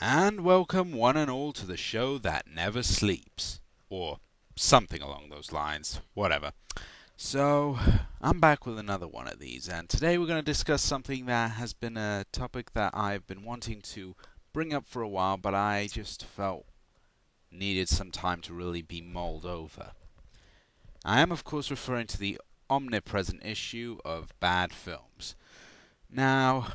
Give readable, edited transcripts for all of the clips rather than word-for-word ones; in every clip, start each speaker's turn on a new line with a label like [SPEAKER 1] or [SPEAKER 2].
[SPEAKER 1] And welcome one and all to the show that never sleeps. Or something along those lines. Whatever. So, I'm back with another one of these, and today we're going to discuss something that has been a topic that I've been wanting to bring up for a while, but I just felt needed some time to really be mulled over. I am, of course, referring to the omnipresent issue of bad films. Now,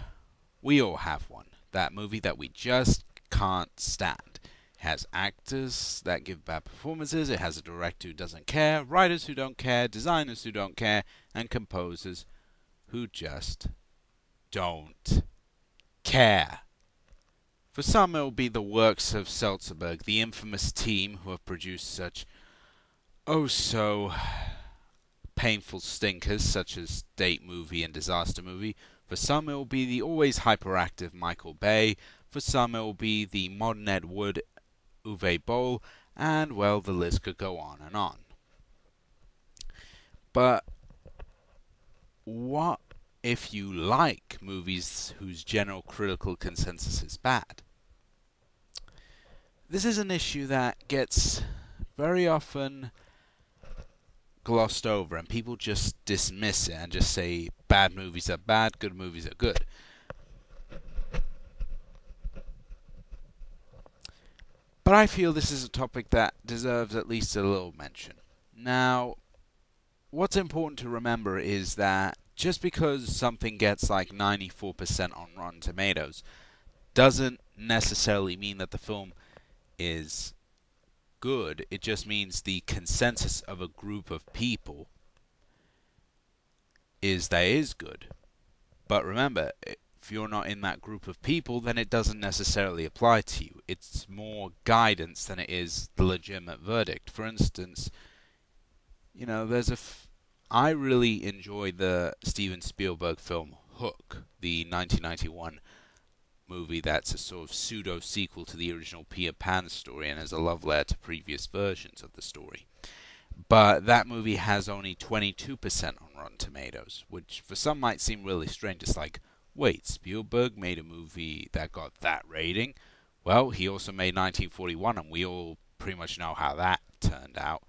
[SPEAKER 1] we all have one. That movie that we just can't stand. It has actors that give bad performances, it has a director who doesn't care, writers who don't care, designers who don't care, and composers who just don't care. For some, it will be the works of Seltzerberg, the infamous team who have produced such oh so painful stinkers such as Date Movie and Disaster Movie. For some, it will be the always hyperactive Michael Bay. For some, it will be the modern Ed Wood, Uwe Boll, and well, the list could go on and on. But what if you like movies whose general critical consensus is bad? This is an issue that gets very often glossed over, and people just dismiss it and just say bad movies are bad, good movies are good. But I feel this is a topic that deserves at least a little mention. Now, what's important to remember is that just because something gets like 94% on Rotten Tomatoes doesn't necessarily mean that the film is good. It just means the consensus of a group of people is that it is good. But remember, if you're not in that group of people, then it doesn't necessarily apply to you. It's more guidance than it is the legitimate verdict. For instance, I really enjoy the Steven Spielberg film Hook, the 1991 movie that's a sort of pseudo sequel to the original Peter Pan story and is a love letter to previous versions of the story. But that movie has only 22% on Rotten Tomatoes, which for some might seem really strange. It's like, wait, Spielberg made a movie that got that rating? Well, he also made 1941, and we all pretty much know how that turned out.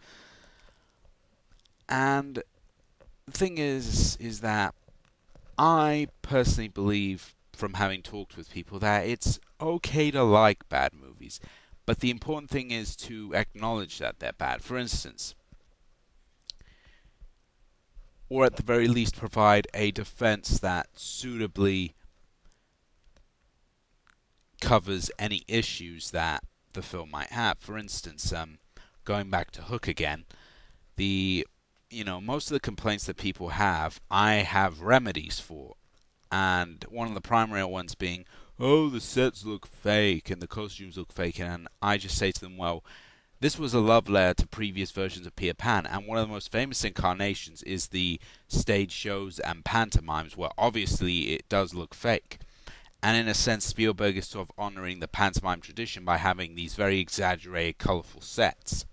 [SPEAKER 1] And the thing is that I personally believe, from having talked with people, that it's okay to like bad movies, but the important thing is to acknowledge that they're bad. For instance, or at the very least provide a defense that suitably covers any issues that the film might have. For instance, going back to Hook again, most of the complaints that people have, I have remedies for. And one of the primary ones being, oh, the sets look fake and the costumes look fake. And I just say to them, well, this was a love letter to previous versions of Peter Pan, and one of the most famous incarnations is the stage shows and pantomimes where obviously it does look fake. And in a sense, Spielberg is sort of honoring the pantomime tradition by having these very exaggerated, colorful sets.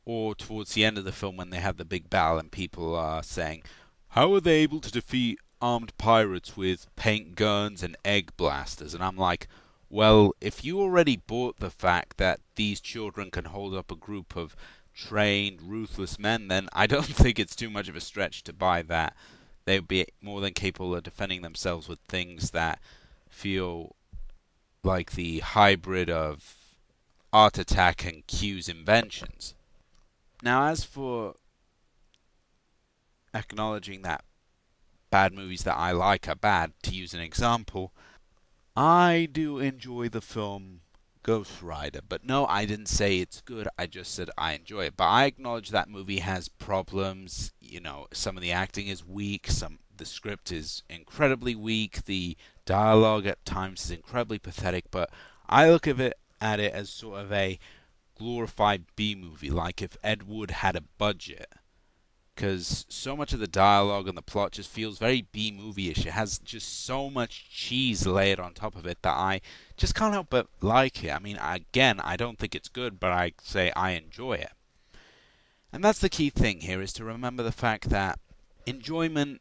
[SPEAKER 1] Or towards the end of the film when they have the big battle and people are saying, how are they able to defeat armed pirates with paint guns and egg blasters? And I'm like, well, if you already bought the fact that these children can hold up a group of trained, ruthless men, then I don't think it's too much of a stretch to buy that they would be more than capable of defending themselves with things that feel like the hybrid of Art Attack and Q's inventions. Now, as for acknowledging that bad movies that I like are bad, to use an example, I do enjoy the film Ghost Rider, but no, I didn't say it's good, I just said I enjoy it. But I acknowledge that movie has problems, some of the acting is weak, the script is incredibly weak, the dialogue at times is incredibly pathetic, but I look at it as sort of a glorified B movie, like if Ed Wood had a budget, because so much of the dialogue and the plot just feels very B movie-ish. It has just so much cheese layered on top of it that I just can't help but like it. I mean, again, I don't think it's good, but I say I enjoy it. And that's the key thing here, is to remember the fact that enjoyment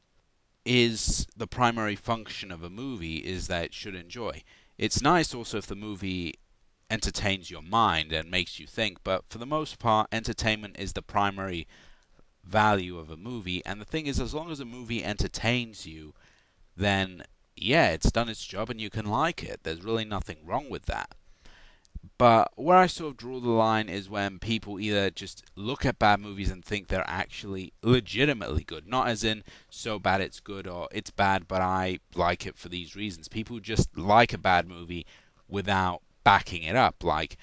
[SPEAKER 1] is the primary function of a movie, is that it should enjoy. It's nice also if the movie entertains your mind and makes you think, but for the most part, entertainment is the primary value of a movie. And the thing is, as long as a movie entertains you, then yeah, it's done its job and you can like it. There's really nothing wrong with that. But where I sort of draw the line is when people either just look at bad movies and think they're actually legitimately good, not as in so bad it's good or it's bad but I like it for these reasons. People just like a bad movie without backing it up. Like,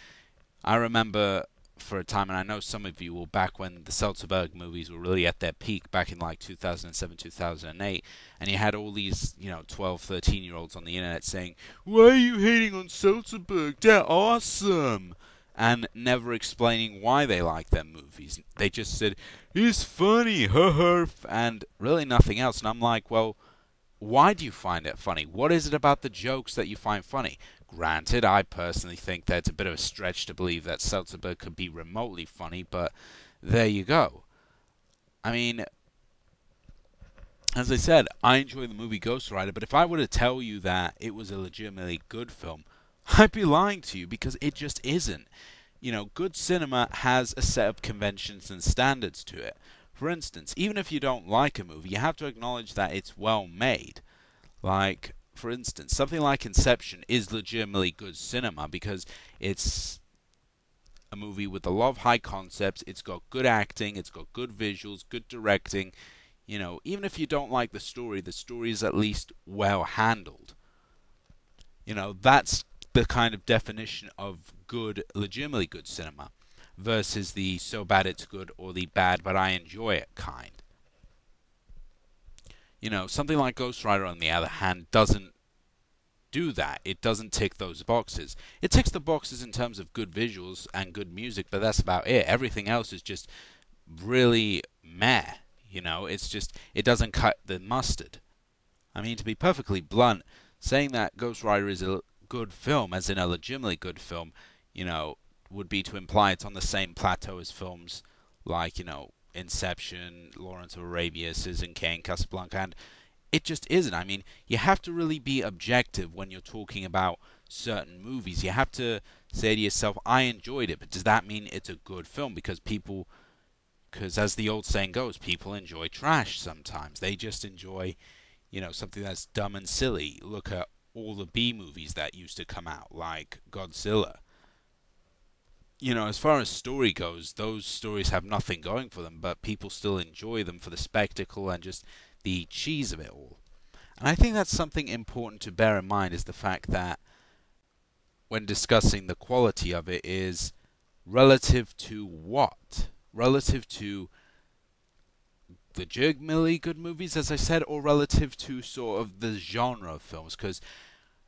[SPEAKER 1] I remember for a time, and I know some of you will, back when the Salzburg movies were really at their peak back in like 2007, 2008, and you had all these, 12, 13-year-olds on the internet saying, "Why are you hating on Salzburg? They're awesome!" And never explaining why they like their movies. They just said, "It's funny, and really nothing else. And I'm like, well, why do you find it funny? What is it about the jokes that you find funny? Granted, I personally think that it's a bit of a stretch to believe that Salzburg could be remotely funny, but there you go. I mean, as I said, I enjoy the movie Ghost Rider, but if I were to tell you that it was a legitimately good film, I'd be lying to you because it just isn't. Good cinema has a set of conventions and standards to it. For instance, even if you don't like a movie, you have to acknowledge that it's well made. Like, for instance, something like Inception is legitimately good cinema because it's a movie with a lot of high concepts, it's got good acting, it's got good visuals, good directing. Even if you don't like the story is at least well handled. That's the kind of definition of good, legitimately good cinema versus the so bad it's good or the bad but I enjoy it kind. Something like Ghost Rider, on the other hand, doesn't do that. It doesn't tick those boxes. It ticks the boxes in terms of good visuals and good music, but that's about it. Everything else is just really meh. It's just, it doesn't cut the mustard. I mean, to be perfectly blunt, saying that Ghost Rider is a good film, as in a legitimately good film, would be to imply it's on the same plateau as films like, Inception, Lawrence of Arabia, Citizen Kane, Casablanca, and it just isn't. I mean, you have to really be objective when you're talking about certain movies. You have to say to yourself, I enjoyed it, but does that mean it's a good film? Because as the old saying goes, people enjoy trash sometimes. They just enjoy, something that's dumb and silly. Look at all the B movies that used to come out, like Godzilla. As far as story goes, those stories have nothing going for them, but people still enjoy them for the spectacle and just the cheese of it all. And I think that's something important to bear in mind, is the fact that when discussing the quality of it is relative to what? Relative to legitimately good movies, as I said, or relative to sort of the genre of films? Because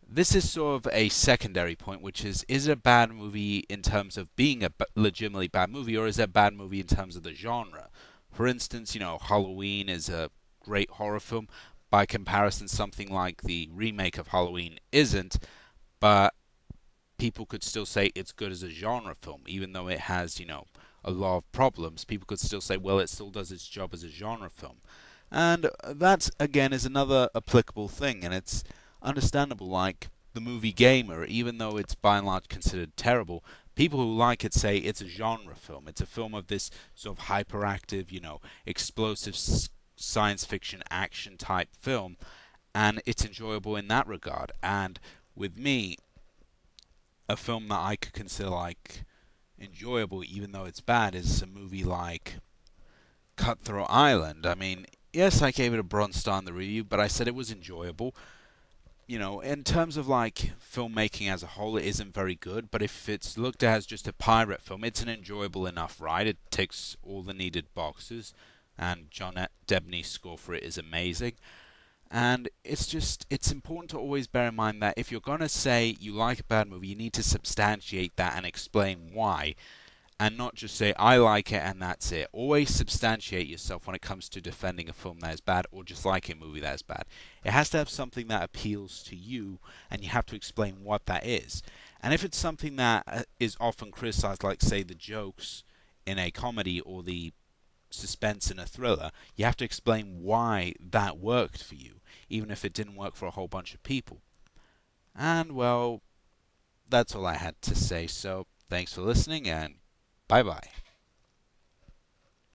[SPEAKER 1] this is sort of a secondary point, which is it a bad movie in terms of being a legitimately bad movie, or is it a bad movie in terms of the genre? For instance, Halloween is a great horror film. By comparison, something like the remake of Halloween isn't, but people could still say it's good as a genre film, even though it has, a lot of problems. People could still say, well, it still does its job as a genre film. And that, again, is another applicable thing, and it's understandable. Like the movie Gamer, even though it's by and large considered terrible, people who like it say it's a genre film. It's a film of this sort of hyperactive, explosive science fiction action type film, and it's enjoyable in that regard. And with me, a film that I could consider like enjoyable, even though it's bad, is a movie like Cutthroat Island. I mean, yes, I gave it a bronze star in the review, but I said it was enjoyable. In terms of like filmmaking as a whole, it isn't very good, but if it's looked at as just a pirate film, it's an enjoyable enough ride. It ticks all the needed boxes, and John Debney's score for it is amazing. And it's important to always bear in mind that if you're going to say you like a bad movie, you need to substantiate that and explain why, and not just say, I like it and that's it. Always substantiate yourself when it comes to defending a film that is bad, or just like a movie that is bad. It has to have something that appeals to you, and you have to explain what that is. And if it's something that is often criticized, like, say, the jokes in a comedy or the suspense in a thriller, you have to explain why that worked for you, even if it didn't work for a whole bunch of people. And well, that's all I had to say. So thanks for listening, and bye bye.